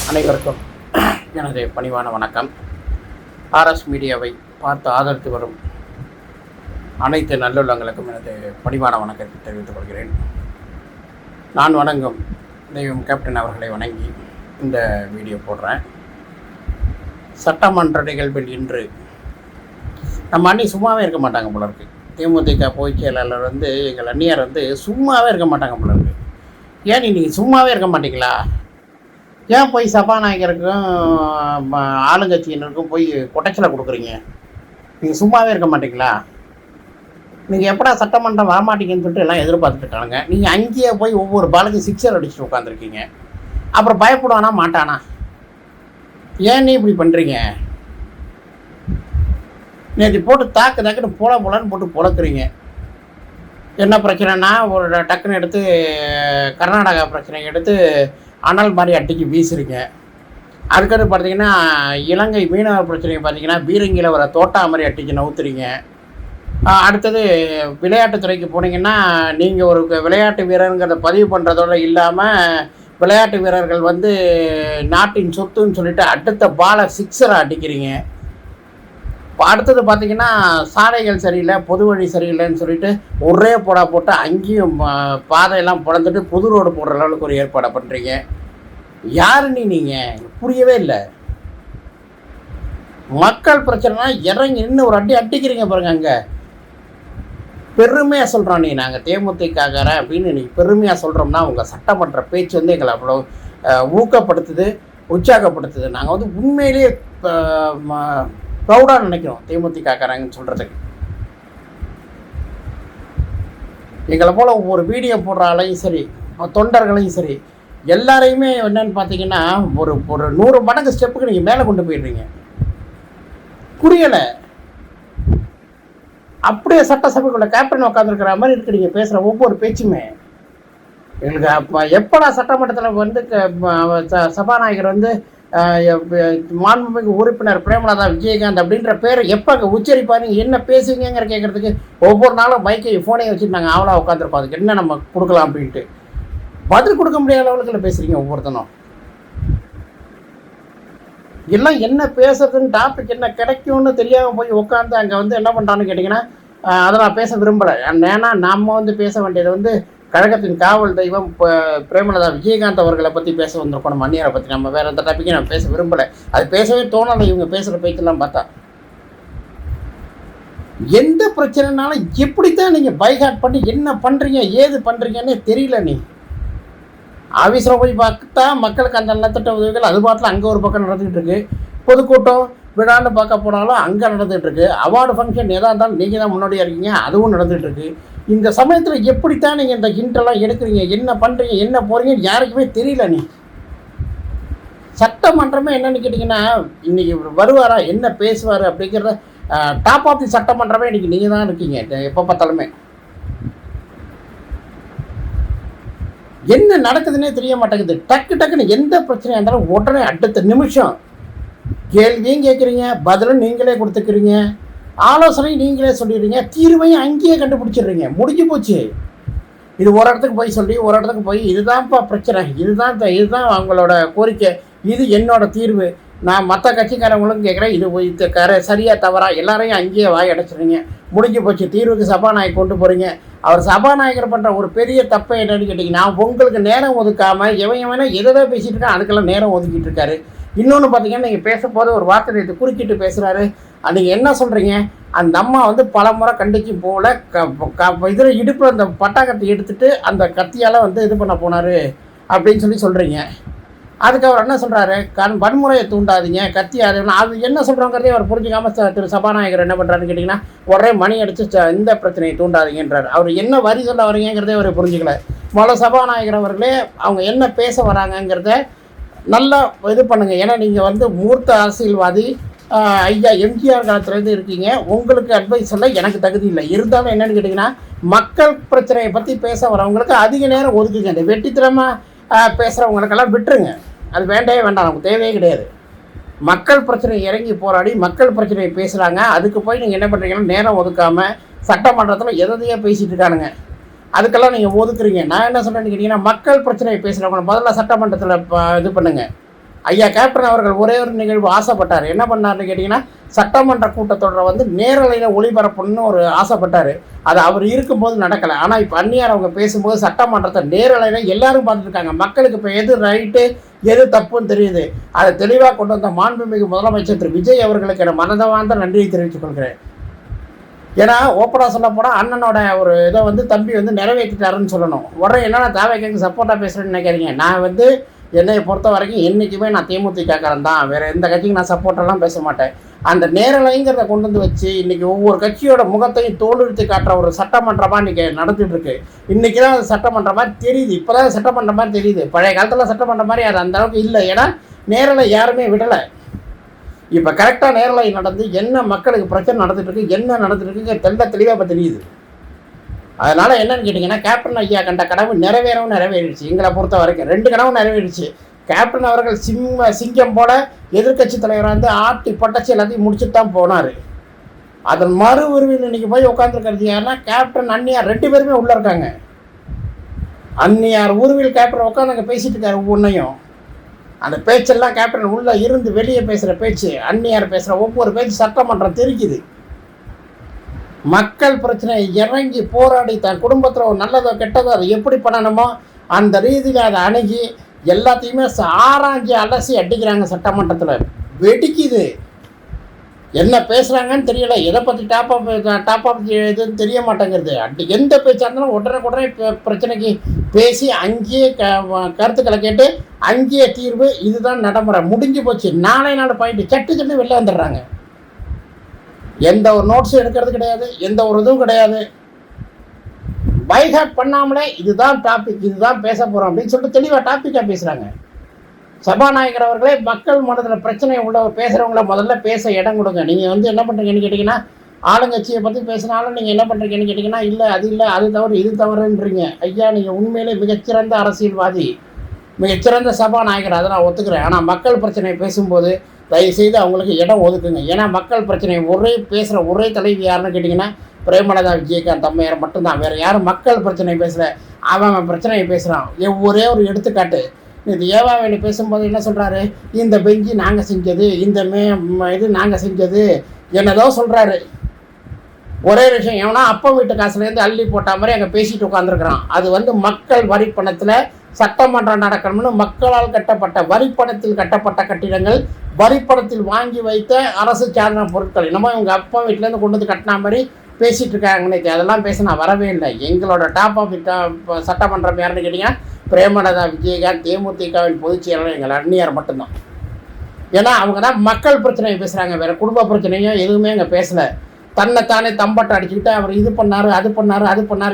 அனைவருக்கும் எனது பணிவான வணக்கம். ஆர்எஸ் மீடியாவை பார்த்து ஆதரித்து வரும் அனைத்து நல்லுள்ளங்களுக்கும் எனது பணிவான வணக்கத்தை தெரிவித்துக் கொள்கிறேன். நான் வணங்கும் தெய்வம் கேப்டன் அவர்களை வணங்கி இந்த வீடியோ போடுறேன். சட்டமன்ற நிகழ்வில் இன்று நம்ம அண்ணி சும்மாவே இருக்க மாட்டாங்க போல இருக்கு. தேமுதிக பொதுச் செயலாளர் எங்கள் அண்ணியார் சும்மாவே இருக்க மாட்டாங்க போல இருக்கு. ஏன் நீங்கள் சும்மாவே இருக்க மாட்டீங்களா? ஏன் போய் சபாநாயகருக்கும் ஆளுங்கட்சியினருக்கும் போய் கொட்டச்சலை கொடுக்குறீங்க? நீங்கள் சும்மாவே இருக்க மாட்டீங்களா? நீங்கள் எப்படா சட்டமன்றம் வரமாட்டீங்கன்னு சொல்லிட்டு எல்லாம் எதிர்பார்த்துட்டு இருக்காங்க. நீங்கள் அங்கேயே போய் ஒவ்வொரு பாலுக்கும் சிக்ஸர் அடிச்சுட்டு உட்காந்துருக்கீங்க. அப்புறம் பயப்படுவானா மாட்டானா? ஏன் நீ இப்படி பண்ணுறீங்க? நேற்று போட்டு தாக்குன்னு போலன்னு போட்டு பொழக்கிறீங்க. என்ன பிரச்சனைனா ஒரு டக்குன்னு எடுத்து கர்நாடகா பிரச்சனையை எடுத்து அனல் மாதிரி அட்டிக்கு வீசுறீங்க. அதுக்கடுத்து பார்த்தீங்கன்னா இலங்கை மீனவர் பிரச்சனையை பார்த்தீங்கன்னா பீரங்கியில் வர தோட்டா மாதிரி அட்டிக்கு நவுத்துறீங்க. அடுத்தது விளையாட்டுத்துறைக்கு போனீங்கன்னா நீங்கள் ஒரு விளையாட்டு வீரருங்கிறத பதிவு பண்ணுறதோடு இல்லாமல் விளையாட்டு வீரர்கள் நாட்டின் சொத்துன்னு சொல்லிட்டு அடுத்த பாலை சிக்ஸரை அடிக்கிறீங்க. இப்போ அடுத்தது பார்த்திங்கன்னா சாலைகள் சரியில்லை, பொது வழி சரியில்லைன்னு சொல்லிட்டு ஒரே போட்டு அங்கேயும் பாதையெல்லாம் பிளந்துட்டு புது ரோடு போடுற அளவுக்கு ஒரு ஏற்பாடை பண்ணுறீங்க. யாருன்னு நீங்கள் புரியவே இல்லை. மக்கள் பிரச்சனைனா இறங்கி இன்னும் ஒரு அடிக்கிறீங்க பாருங்க. அங்கே பெருமையாக சொல்கிறோம். நாங்கள் தேமுதிககார அப்படின்னு நீங்கள் பெருமையாக சொல்கிறோம்னா உங்கள் சட்டமன்ற பேச்சு எங்களை அவ்வளோ ஊக்கப்படுத்துது, உற்சாகப்படுத்துது. நாங்கள் உண்மையிலேயே ப்ரௌடாக நினைக்கிறோம் தேமுதிககாரங்கன்னு சொல்கிறதுக்கு. எங்களை போல் ஒவ்வொரு வீடியோ போடுற ஆளையும் சரி, தொண்டர்களையும் சரி, எல்லாரையுமே என்னன்னு பார்த்தீங்கன்னா ஒரு 100 மடங்கு ஸ்டெப்புக்கு நீங்கள் மேலே கொண்டு போயிடுறீங்க. புரியலை. அப்படியே சட்டசபைக்குள்ள கேப்டன் உட்காந்துருக்கிற மாதிரி இருக்கு நீங்கள் பேசுகிற ஒவ்வொரு பேச்சுமே. எங்களுக்கு அப்போ எப்படா சட்டமன்றத்தில் சபாநாயகர் மாண்புமிகு உறுப்பினர் பிரேமலதா விஜயகாந்த் அப்படின்ற பேரை எப்போ அங்கே உச்சரிப்பாரு, என்ன பேசுவீங்கிற கேட்குறதுக்கு ஒவ்வொரு நாளும் பைக்கை ஃபோனையும் வச்சுட்டு நாங்கள் ஆவலாக உட்காந்துருப்போம். அதுக்கு என்ன நம்ம கொடுக்கலாம் அப்படின்ட்டு பதில் கொடுக்க முடியாத அளவுக்கு பேசுகிறீங்க ஒவ்வொருத்தனும். எல்லாம் என்ன பேசுறதுன்னு டாபிக் என்ன கிடைக்கும்னு தெரியாமல் போய் உட்காந்து அங்கே என்ன பண்ணுறான்னு கேட்டிங்கன்னா அதை நான் பேச விரும்பலை. ஏன்னா நம்ம பேச வேண்டியது கழகத்தின் காவல் தெய்வம் பிரேமலதா விஜயகாந்த் அவர்களை பற்றி பேச வந்திருக்கோம். நம்ம அந்நியரை பற்றி நம்ம வேறு எந்த டாப்பிக்கையும் நம்ம பேச விரும்பலை. அது பேசவே தோணலை. இவங்க பேசுகிற பேச்செல்லாம் பார்த்தா எந்த பிரச்சனைனாலும் எப்படித்தான் நீங்கள் பைகாட் பண்ணி என்ன பண்ணுறீங்க ஏது பண்ணுறீங்கன்னே தெரியல. நீ ஆஃபீஸில் போய் பார்த்தா மக்களுக்கு அந்த நலத்திட்ட உதவிகள் அது பார்த்துல அங்கே ஒரு பக்கம் நடந்துகிட்டு இருக்கு. பொதுக்கூட்டம் விழான்னு பார்க்க போனாலும் அங்கே நடந்துகிட்டு இருக்கு. அவார்டு ஃபங்க்ஷன் எதாக இருந்தாலும் நீங்கள் தான் முன்னாடியாக இருக்கீங்க, அதுவும் நடந்துகிட்டு இருக்கு. இந்த சமயத்தில் எப்படித்தான் நீங்கள் இந்த ஹிண்டெல்லாம் எடுக்கிறீங்க, என்ன பண்ணுறீங்க, என்ன போகிறீங்கன்னு யாருக்குமே தெரியல. நீ சட்டமன்றமே என்னன்னு கேட்டிங்கன்னா இன்றைக்கி வருவாரா, என்ன பேசுவார் அப்படிங்கிறத டாப் ஆஃப் தி சட்டமன்றமே இன்றைக்கி நீங்கள் தான் இருக்கீங்க. எப்போ பார்த்தாலுமே என்ன நடக்குதுன்னே தெரிய மாட்டேங்குது. டக்குன்னு எந்த பிரச்சனையாக இருந்தாலும் உடனே அடுத்த நிமிஷம் கேள்வியும் கேட்குறீங்க, பதிலும் நீங்களே கொடுத்துக்கிறீங்க, ஆலோசனையும் நீங்களே சொல்லிடுறீங்க, தீர்வையும் அங்கேயே கண்டுபிடிச்சிடுறீங்க. முடிஞ்சு போச்சு. இது ஒரு இடத்துக்கு போய் சொல்லி ஒரு இடத்துக்கு போய் இதுதான்ப்பா பிரச்சனை, இதுதான் அவங்களோட கோரிக்கை, இது என்னோட தீர்வு, நான் மற்ற கட்சிக்காரங்களும் கேட்குறேன், இது சரியாக தவறா, எல்லாரையும் அங்கேயே வாய் அடைச்சிடுறீங்க. முடிஞ்சு போச்சு. தீர்வுக்கு சபாநாயகர் கொண்டு போகிறீங்க. அவர் சபாநாயகர் பண்ணுற ஒரு பெரிய தப்பை என்னன்னு கேட்டிங்கன்னா உங்களுக்கு நேரம் ஒதுக்காமல் எவனா எதை பேசிகிட்டு இருக்கா அதுக்கெல்லாம் நேரம் ஒதுக்கிட்டு இருக்காரு. இன்னொன்று பார்த்தீங்கன்னா நீங்கள் பேசும்போது ஒரு வார்த்தை குறுக்கிட்டு பேசுகிறாரு. நீங்கள் என்ன சொல்கிறீங்க, அந்த அம்மா பல முறை கண்டிச்சு போகல, இதில் இடுப்பில் அந்த பட்டாக்கத்தை எடுத்துகிட்டு அந்த கத்தியால் இது பண்ண போனார் அப்படின்னு சொல்கிறீங்க. அதுக்கு அவர் என்ன சொல்கிறாரு, வன்முறையை தூண்டாதீங்க, கத்தி அது என்ன சொல்கிறோங்கிறதே அவர் புரிஞ்சுக்காமல் திரு சபாநாயகர் என்ன பண்ணுறாருன்னு கேட்டிங்கன்னா ஒரே மணி அடித்து இந்த பிரச்சனையை தூண்டாதீங்கன்றார். அவர் என்ன வரி சொல்ல வரீங்கிறதே அவர் புரிஞ்சுக்கல. முதல்ல சபாநாயகர் அவர்களே அவங்க என்ன பேச வராங்கங்கிறத நல்லா இது பண்ணுங்கள். ஏன்னா நீங்கள் மூர்த்த அரசியல்வாதி, ஐயா எம்ஜிஆர் காலத்துலேருந்து இருக்கீங்க. உங்களுக்கு அட்வைஸ் சொல்ல எனக்கு தகுதி இல்லை. இருந்தாலும் என்னென்னு கேட்டிங்கன்னா மக்கள் பிரச்சனையை பற்றி பேச வரவங்களுக்கு அதிக நேரம் ஒதுக்குங்க. இந்த வெட்டித்தனமாக பேசுகிறவங்களுக்கெல்லாம் விட்டுருங்க. அது வேண்டவே வேண்டாம், நமக்கு தேவையே கிடையாது. மக்கள் பிரச்சனை இறங்கி போராடி மக்கள் பிரச்சனையை பேசுகிறாங்க. அதுக்கு போய் நீங்கள் என்ன பண்ணுறீங்கன்னா நேரம் ஒதுக்காமல் சட்டமன்றத்தில் எதையோ பேசிகிட்டு இருக்கானுங்க. அதுக்கெல்லாம் நீங்கள் ஒதுக்குறீங்க. நான் என்ன சொல்கிறேன்னு கேட்டிங்கன்னா மக்கள் பிரச்சனையை பேசுகிறவங்க முதல்ல சட்டமன்றத்தில் இது பண்ணுங்கள். ஐயா கேப்டன் அவர்கள் ஒரே ஒரு நிகழ்வு ஆசைப்பட்டார். என்ன பண்ணார்னு கேட்டிங்கன்னா, சட்டமன்ற கூட்டத்தொடரை வந்து நேரலையில் ஒளிபரப்பணும்னு ஒரு ஆசைப்பட்டார். அது அவர் இருக்கும்போது நடக்கலை. ஆனால் இப்போ அந்நியார் அவங்க பேசும்போது சட்டமன்றத்தை நேரலையில் எல்லாரும் பார்த்துருக்காங்க. மக்களுக்கு இப்போ எது ரைட்டு எது தப்புன்னு தெரியுது. அதை தெளிவாக கொண்டு வந்த மாண்புமிகு முதலமைச்சர் திரு விஜய் அவர்களுக்கு என மனதார்ந்த நன்றியை தெரிவித்துக் கொள்கிறேன். ஏன்னா ஓப்பனாக சொல்ல போனால் அண்ணனோட ஒரு இதை வந்து தம்பி வந்து நிறைவேற்றிட்டாருன்னு சொல்லணும். உடனே என்னென்ன தேவைக்கு சப்போர்ட்டாக பேசுகிறேன்னு நினைக்கிறீங்க? நான் வந்து என்னை பொறுத்த வரைக்கும் என்றைக்குமே நான் தேமுதிகக்காரன் தான். வேறு எந்த கட்சிக்கும் நான் சப்போர்ட்டெல்லாம் பேச மாட்டேன். அந்த நேரலைங்கிறத கொண்டு வந்து வச்சு இன்றைக்கி ஒவ்வொரு கட்சியோட முகத்தையும் தோலுறுத்தி காட்டுற ஒரு சட்டமன்றமாக இன்றைக்கி நடத்திட்டு இருக்கு. இன்றைக்கி தான் அது சட்டமன்ற மாதிரி தெரியுது. இப்போ தான் சட்டமன்ற மாதிரி தெரியுது. பழைய காலத்தில் சட்டமன்ற மாதிரி அது அந்தளவுக்கு இல்லை. ஏன்னா நேரலை யாருமே விடலை. இப்போ கரெக்டாக நேரலை நடந்து என்ன மக்களுக்கு பிரச்சனை நடந்துகிட்ருக்கு, என்ன நடந்துட்டுருக்கு தெளிவாக இப்போ தெரியுது. அதனால் என்னென்னு கேட்டிங்கன்னா, கேப்டன் ஐயா கண்ட கனவு நிறைவேறிடுச்சு. எங்களை பொறுத்த வரைக்கும் 2 கனவு நிறைவேறிடுச்சு. கேப்டன் அவர்கள் சிங்கம் போல எதிர்கட்சி தலைவராக வந்து ஆட்டி பட்டச்சு எல்லாத்தையும் முடிச்சுட்டு தான் போனார். அதன் மறு உருவில் இன்றைக்கி போய் உட்காந்துருக்கிறது யாருன்னா கேப்டன் அந்நியார் 2 பேருமே உள்ளே இருக்காங்க. அந்நியார் உருவில் கேப்டன் உட்காந்து அங்கே பேசிகிட்டு இருக்காரு. ஒவ்வொன்றையும் அந்த பேச்செல்லாம் கேப்டன் உள்ளே இருந்து வெளியே பேசுகிற பேச்சு, அந்நியார் பேசுகிற ஒவ்வொரு பேச்சு சட்டமன்றம் தெரிக்குது. மக்கள் பிரச்சனை இறங்கி போராடி தன் குடும்பத்தில் ஒரு நல்லதோ கெட்டதோ அதை எப்படி பண்ணணுமோ அந்த ரீதியில் அதை அணுகி எல்லாத்தையுமே ஆராய்ச்சி அலசி அடிக்கிறாங்க. சட்டமன்றத்தில் வெடிக்குது. என்ன பேசுகிறாங்கன்னு தெரியல. எதை பற்றி டாப் எதுன்னு தெரிய மாட்டேங்கிறது. எந்த பேச்சாக இருந்தாலும் உடனே பிரச்சனைக்கு பேசி அங்கேயே கருத்துக்களை கேட்டு அங்கேயே தீர்வு. இதுதான் நடைமுறை. முடிஞ்சு போச்சு. நாளை பாயிண்ட் சட்டு வெளில வந்துடுறாங்க. எந்த ஒரு நோட்ஸும் எடுக்கிறது கிடையாது. எந்த ஒரு இதுவும் கிடையாது. பைஹார்ட் பண்ணாமலே இதுதான் டாபிக், இதுதான் பேச போகிறோம் அப்படின்னு சொல்லிட்டு தெளிவாக டாப்பிக்காக பேசுகிறாங்க. சபாநாயகர் அவர்களே மக்கள் மனதில் பிரச்சனை உள்ள பேசுகிறவங்கள முதல்ல பேச இடம் கொடுங்க. நீங்கள் வந்து என்ன பண்ணுறீங்கன்னு கேட்டிங்கன்னா, ஆளுங்கட்சியை பற்றி பேசினாலும் நீங்கள் என்ன பண்ணுறீங்கன்னு கேட்டிங்கன்னா, இல்லை அது தவறு இது தவறுன்றீங்க. ஐயா நீங்கள் உண்மையிலே மிகச்சிறந்த அரசியல்வாதி, மிகச்சிறந்த சபாநாயகர், அதை நான் ஒத்துக்கிறேன். ஆனால் மக்கள் பிரச்சனையை பேசும்போது தயவுசெய்து அவங்களுக்கு இடம் ஒதுக்குங்க. ஏன்னா மக்கள் பிரச்சனை பேசுகிற ஒரே தலைவி யாருன்னு கேட்டிங்கன்னா பிரேமலதா விஜயகாந்த் அம்மையார் மட்டும்தான். வேறு யாரும் மக்கள் பிரச்சனை பேசலை. அவன் பிரச்சனையை பேசுகிறான். ஒரே ஒரு எடுத்துக்காட்டு, இது ஏவாவேலி பேசும்போது என்ன சொல்கிறாரு, இந்த பெஞ்சு நாங்கள் செஞ்சது, இந்த இது நாங்கள் செஞ்சது என்னதோ சொல்கிறாரு. ஒரே விஷயம், எவனா அப்பா வீட்டு காசுலேருந்து அள்ளி போட்ட மாதிரி அங்கே பேசிட்டு உட்காந்துருக்குறான். அது வந்து மக்கள் வரி பணத்தில் சட்டமன்றம் நடக்கணும்னு மக்களால் கட்டப்பட்ட வரிப்பணத்தில் கட்டப்பட்ட கட்டிடங்கள், வரிப்பணத்தில் வாங்கி வைத்த அரசு சாதன பொருட்கள் என்னமோ இவங்க அப்பா வீட்டிலேருந்து கொண்டு வந்து கட்டின மாதிரி பேசிகிட்டு இருக்காங்க. அதெல்லாம் பேச நான் வரவே இல்லை. எங்களோட டாப் ஆஃப் சட்டமன்றம் யாருன்னு கேட்டிங்கன்னா பிரேமலதா விஜயகாந்த் தேமுதிகவின் பொதுச் செயலாளர் எங்கள் அந்நியார் மட்டும்தான். ஏன்னா அவங்க தான் மக்கள் பிரச்சனையை பேசுகிறாங்க. வேறு குடும்ப பிரச்சனையும் எதுவுமே அங்கே பேசலை. தன்னைத்தானே தம்பட்டை அடிச்சுக்கிட்டு அவர் இது பண்ணார்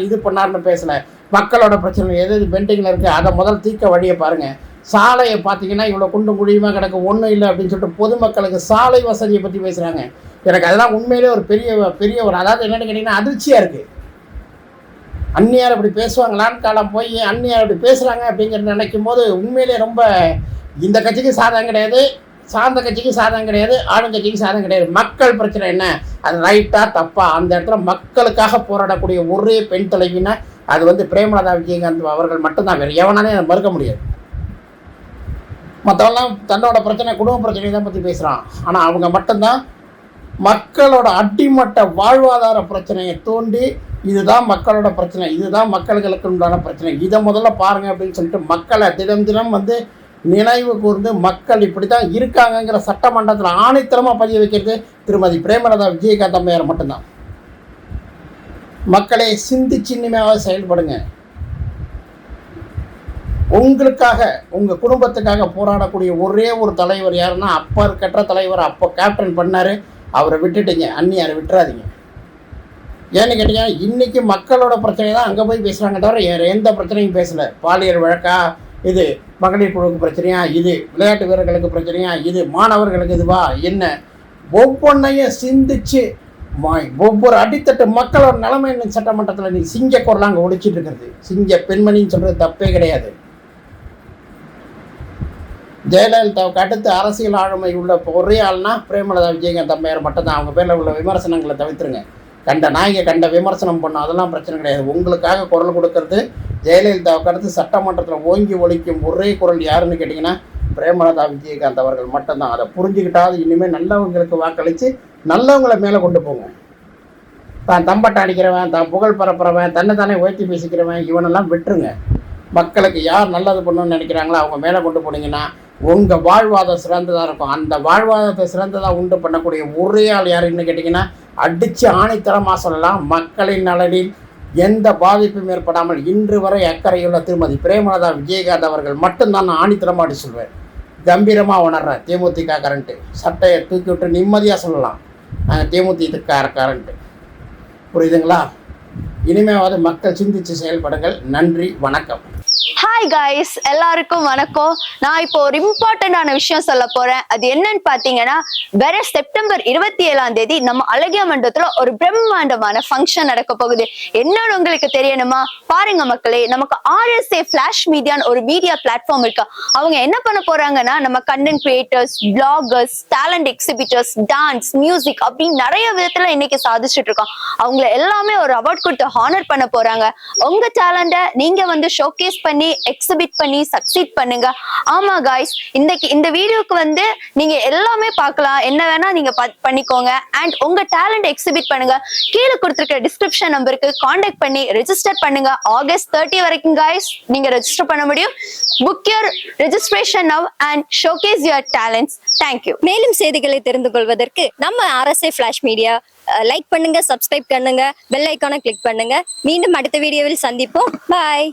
இது பண்ணார்னு பேசலை. மக்களோட பிரச்சனை எது பெண்டிங்கில் இருக்குது அதை முதல் தீர்க்க வழியை பாருங்கள். சாலையை பார்த்தீங்கன்னா இவ்வளோ குண்டும் குழியுமாக கிடக்கு, ஒன்றும் இல்லை அப்படின்னு சொல்லிட்டு பொதுமக்களுக்கு சாலை வசதியை பற்றி பேசுகிறாங்க. எனக்கு அதெல்லாம் உண்மையிலே ஒரு பெரிய ஒரு அதாவது என்னென்னு கேட்டிங்கன்னா அதிர்ச்சியாக இருக்குது. அந்நியார் அப்படி பேசுவாங்களான்னு காலம் போய் அந்நியார் அப்படி பேசுகிறாங்க அப்படிங்கிறத நினைக்கும் போது உண்மையிலே ரொம்ப இந்த கட்சிக்கு சாதகம் கிடையாது, சார்ந்த கட்சிக்கு சாதகம் கிடையாது, ஆளுங்கட்சிக்கு சாதகம் கிடையாது. மக்கள் பிரச்சனை என்ன, அது ரைட்டாக தப்பா, அந்த இடத்துல மக்களுக்காக போராடக்கூடிய ஒரே பெண் தலைவினா அது வந்து பிரேமலதா விஜயகாந்த் அவர்கள் மட்டும்தான். வேறு எவனாலே அதை மறுக்க முடியாது. மற்றவெல்லாம் தன்னோட பிரச்சனை குடும்ப பிரச்சனை தான் பற்றி பேசுகிறான். ஆனால் அவங்க மட்டும்தான் மக்களோட அடிமட்ட வாழ்வாதார பிரச்சனையை தோண்டி இதுதான் மக்களோட பிரச்சனை, இதுதான் மக்களுக்கு உண்டான பிரச்சனை, இதை முதல்ல பாருங்கள் அப்படின்னு சொல்லிட்டு மக்களை தினம் வந்து நினைவு கூர்ந்து மக்கள் இப்படி தான் இருக்காங்கங்கிற சட்டமன்றத்தில் ஆணைத்தரமாக பதிய வைக்கிறது திருமதி பிரேமலதா விஜயகாந்த் அம்மையார் மட்டும்தான். மக்களை சிந்திச்சு இனிமையாக செயல்படுங்க. உங்களுக்காக உங்கள் குடும்பத்துக்காக போராடக்கூடிய ஒரே ஒரு தலைவர் யாருன்னா அப்போ கற்ற தலைவர், அப்போ கேப்டன் பண்ணார், அவரை விட்டுட்டீங்க. அந்நியாரை விட்டுறாதீங்க. ஏன்னு கேட்டீங்கன்னா இன்றைக்கி மக்களோட பிரச்சனை தான் அங்கே போய் பேசுகிறாங்க தவிர வேறு எந்த பிரச்சனையும் பேசலை. பாலியல் வழக்கா, இது மகளிர் குழுவுக்கு பிரச்சனையா, இது விளையாட்டு வீரர்களுக்கு பிரச்சனையா, இது மாணவர்களுக்கு இதுவா, என்ன ஒவ்வொன்றையும் சிந்திச்சு ஒவ்வொரு அடித்தட்டு மக்களோட நிலைமை சட்டமன்றத்தில் நீ சிங்க குரலாம் அங்கே ஒழிச்சிட்டு இருக்கிறது. சிங்க பெண்மணின்னு சொல்கிறது தப்பே கிடையாது. ஜெயலலிதாவுக்கு அடுத்து அரசியல் ஆளுமை உள்ள ஒரே ஆள்னா பிரேமலதா விஜயகாந்த் அம்மையார் மட்டும்தான். அவங்க பேரில் உள்ள விமர்சனங்களை தவிர்த்துருங்க. கண்ட விமர்சனம் பண்ணோம், அதெல்லாம் பிரச்சனை கிடையாது. உங்களுக்காக குரல் கொடுக்கறது ஜெயலலிதாவுக்கு அடுத்து சட்டமன்றத்தில் ஓங்கி ஒழிக்கும் ஒரே குரல் யாருன்னு கேட்டிங்கன்னா பிரேமலதா விஜயகாந்த் அவர்கள் மட்டும்தான். அதை புரிஞ்சுக்கிட்டாது இனிமேல் நல்லவங்களுக்கு வாக்களித்து நல்லவங்களை மேலே கொண்டு போங்க. தான் தம்பட்டை அடிக்கிறவன், தான் புகழ் பரப்புறவன், தன்னை தானே உயர்த்தி பேசிக்கிறவன், இவனெல்லாம் விட்டுருங்க. மக்களுக்கு யார் நல்லது பண்ணணும்னு நினைக்கிறாங்களோ அவங்க மேலே கொண்டு போனீங்கன்னா உங்கள் வாழ்வாதாரம் சிறந்ததாக இருக்கும். அந்த வாழ்வாதாரத்தை சிறந்ததாக உண்டு பண்ணக்கூடிய ஒரே ஆள் யாருன்னு கேட்டிங்கன்னா அடித்து ஆணித்தரமாக சொல்லலாம், மக்களின் நலனில் எந்த பாதிப்பும் ஏற்படாமல் இன்று வரை அக்கறையுள்ள திருமதி பிரேமலதா விஜயகாந்த் அவர்கள் மட்டும்தான் நான் ஆணித்தரமாடி சொல்வேன். கம்பீரமாக உணர்றேன். தேமுதிக கரண்ட்டு சட்டையை தூக்கி விட்டு நிம்மதியாக சொல்லலாம், நாங்கள் தேமுதிக கரண்ட்டு. புரியுதுங்களா? இனிமேவாவது மக்கள் சிந்தித்து செயல்படுங்கள். நன்றி, வணக்கம். ஹாய் கைஸ், எல்லாருக்கும் வணக்கம். நான் இப்போ ஒரு இம்பார்ட்டன்டான விஷயம் சொல்ல போறேன். அது என்னன்னு பாத்தீங்கன்னா, வர செப்டம்பர் 27 நம்ம அழகிய மண்டபத்துல ஒரு பிரம்மாண்டமான ஃபங்க்ஷன் நடக்க போகுது. என்னன்னு உங்களுக்கு தெரியணுமா? பாருங்க மக்களே, நமக்கு RSA ஃபிளாஷ் மீடியான்னு ஒரு மீடியா பிளாட்ஃபார்ம் இருக்கு. அவங்க என்ன பண்ண போறாங்கன்னா, நம்ம content creators, bloggers, talent exhibitors, dance, music அப்படின்னு நிறைய விதத்துல இன்னைக்கு சாதிச்சுட்டு இருக்கோம். அவங்கள எல்லாமே ஒரு அவார்ட் கொடுத்து ஹானர் பண்ண போறாங்க. உங்க டேலண்ட நீங்க வந்து ஷோகேஸ் பண்ணி எக்ஸிபிட் பண்ணி சக்சீட் பண்ணுங்க. ஆமா காய்ஸ், இந்த வீடியோக்கு வந்து நீங்க எல்லாமே பார்க்கலாம், என்ன வேணா நீங்க பண்ணிக்கோங்க. அண்ட் உங்க டேலண்ட் எக்ஸிபிட் பண்ணுங்க. கீழே கொடுத்திருக்கிற டிஸ்கிரிப்ஷன் நம்பருக்கு கான்டாக்ட் பண்ணி ரெஜிஸ்டர் பண்ணுங்க. ஆகஸ்ட் 30 வரைக்கும் காய்ஸ் நீங்க ரெஜிஸ்டர் பண்ண முடியும். Book your registration now and showcase your talents. Thank you. மேலும் செய்திகளை தெரிந்து கொள்வதற்கு நம்ம RSA ஃபிளாஷ் மீடியா லைக் பண்ணுங்க, சப்ஸ்கிரைப் பண்ணுங்க, பெல் ஐக்கானை கிளிக் பண்ணுங்க. மீண்டும் அடுத்த வீடியோவில் சந்திப்போம். பாய்.